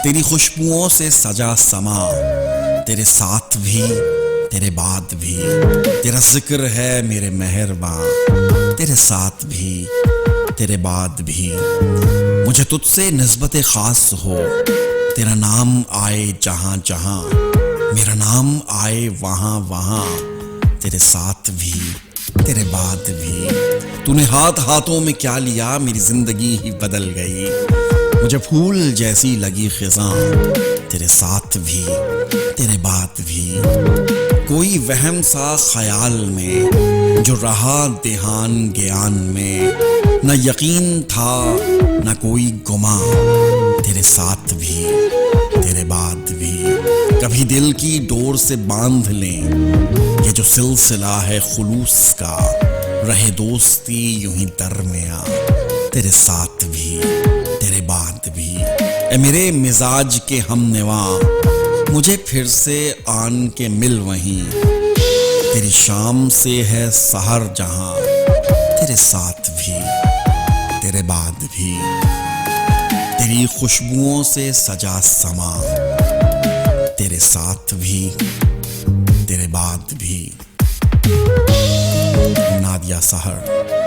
तेरी खुशबुओं से सजा समा, तेरे साथ भी तेरे बाद भी। तेरा जिक्र है मेरे मेहरबान, तेरे साथ भी तेरे बाद भी। मुझे तुझसे निस्बत खास हो, तेरा नाम आए जहां जहां, मेरा नाम आए वहां वहां। तेरे साथ भी तेरे बाद भी। तूने हाथ हाथों में क्या लिया, मेरी जिंदगी ही बदल गई। मुझे फूल जैसी लगी खिज़ां, तेरे साथ भी तेरे बाद भी। कोई वहम सा ख्याल में जो रहा देहान ज्ञान में, न यकीन था न कोई गुमा, तेरे साथ भी तेरे बाद भी। कभी दिल की डोर से बांध लें ये जो सिलसिला है खुलूस का, रहे दोस्ती यूं ही दरमियां, तेरे साथ भी तेरे बाद भी। ए मेरे मिजाज के हमनवा, मुझे फिर से आन के मिल वहीं। तेरी शाम से है सहर जहां, तेरे साथ भी तेरे बाद भी। तेरी खुशबुओं से सजा समा, तेरे साथ भी तेरे बाद भी। नादिया सहर।